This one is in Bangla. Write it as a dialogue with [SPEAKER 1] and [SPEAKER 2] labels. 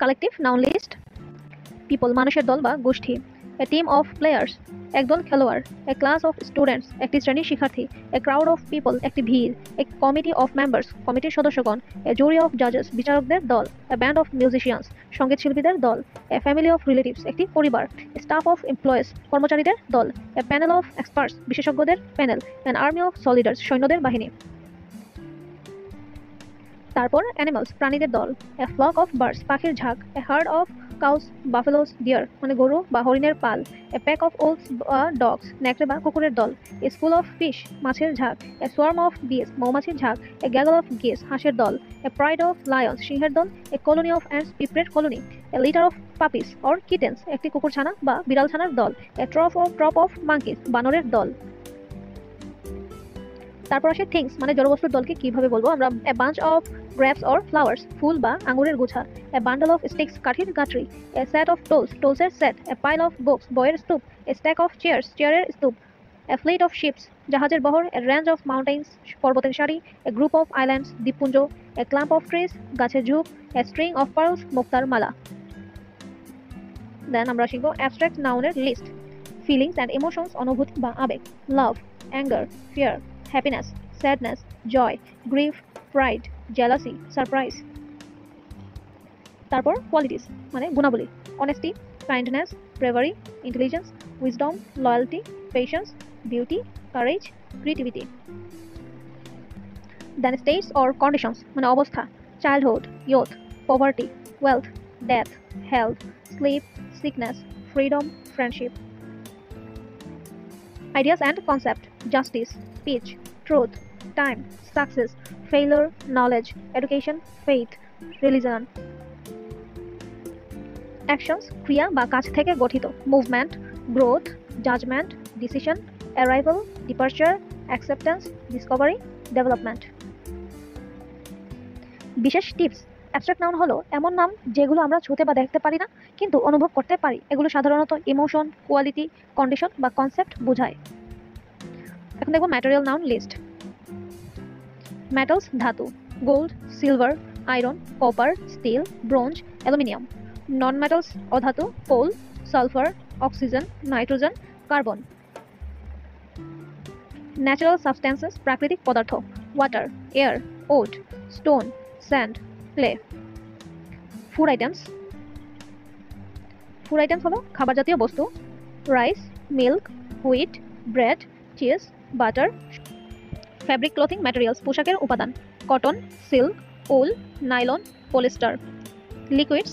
[SPEAKER 1] কালেকটিভ নাউন লিস্ট পিপল মানুষের দল বা গোষ্ঠী এ টিম অফ প্লেয়ার্স একদল খেলোয়াড় এ ক্লাস অফ স্টুডেন্টস একটি শ্রেণীর শিক্ষার্থী এ ক্রাউড অফ পিপল একটি ভিড় এ কমিটি অফ মেম্বার্স কমিটির সদস্যগণ এ জুরি অফ জাজেস বিচারকদের দল এ ব্যান্ড অফ মিউজিশিয়ানস সঙ্গীত শিল্পীদের দল এ ফ্যামিলি অফ রিলেটিভস একটি পরিবার স্টাফ অফ এমপ্লয়েজ কর্মচারীদের দল এ প্যানেল অফ এক্সপার্টস বিশেষজ্ঞদের প্যানেল অ্যান আর্মি অফ সলিডার্স সৈন্যদের বাহিনী। তারপর অ্যানিমালস প্রাণীদের দল এ ফ্লক অফ বার্ডস পাখির ঝাঁক a herd of cows buffaloes deer মানে গরু বা হরিণের পাল এ প্যাক অফ ওলস বা ডগস নেকড়ে বা কুকুরের দল এ স্কুল অফ ফিশ মাছের ঝাঁক এ সোয়ার্ম অফ বিস মৌমাছির ঝাঁক এ গ্যাগল অফ গেস হাঁসের দল এ প্রাইড অফ লায়ন্স সিংহের দল এ কলোনি অফ অ্যান্ডস পিঁপড়ের colony a litter of puppies or kittens একটি কুকুরছানা বা বিড়ালছানার দল এ ট্রপ অফ মাঙ্কিস বানরের দল। তারপর আসে থিংস মানে জড়বস্তুর দলকে কিভাবে বলবো আমরা a bunch of grapes or flowers ফুল বা আঙুরের গুছা এ বান্ডল অফ স্টিক্স কাঠির গাঁটরি এ সেট অফ টোলসের set a pile of books বইয়ের স্তূপ এ স্ট্যাক অফ চেয়ারের স্তূপ এ ফ্লিট অফ শিপস জাহাজের বহর এ রেঞ্জ অফ মাউন্টেন্স পর্বতের সারি এ গ্রুপ অফ আইল্যান্ডস দ্বীপপুঞ্জ এ ক্লাম্প অফ ট্রিজ গাছের ঝোপ এ স্ট্রিং অফ পার্লস মুক্তার মালা। দেন আমরা শিখবো অ্যাবস্ট্রাক্ট নাউনের লিস্ট ফিলিংস অ্যান্ড ইমোশনস অনুভূতি বা আবেগ love anger fear happiness sadness, joy, grief, pride, jealousy, surprise. তারপর qualities মানে গুণাবলী honesty, kindness, bravery, intelligence, wisdom, loyalty, patience, beauty, courage, creativity. Then states or conditions মানে অবস্থা childhood, youth, poverty, wealth, death, health, sleep, sickness, freedom, friendship. Ideas and concept justice, peace, truth, time, success, failure, knowledge, education, faith, religion. Actions ক্রিয়া বা কাজ থেকে গঠিত movement, growth, judgment, decision, arrival, departure, acceptance, discovery, development. বিশেষ টিপস অ্যাবস্ট্রাক্ট নাউন হলো এমন নাম যেগুলো আমরা ছুঁতে বা দেখতে পারি না কিন্তু অনুভব করতে পারি এগুলো সাধারণত ইমোশন কোয়ালিটি কন্ডিশন বা কনসেপ্ট বোঝায়। এখন দেখব ম্যাটেরিয়াল নাউন লিস্ট মেটালস ধাতু gold silver iron copper steel bronze aluminium non metals অধাতু coal sulphur oxygen nitrogen carbon natural substances প্রাকৃতিক পদার্থ water air wood stone sand clay food items হলো খাবার জাতীয় বস্তু rice milk wheat bread cheese butter fabric clothing materials পোশাকের উপাদান cotton silk wool nylon polyester liquids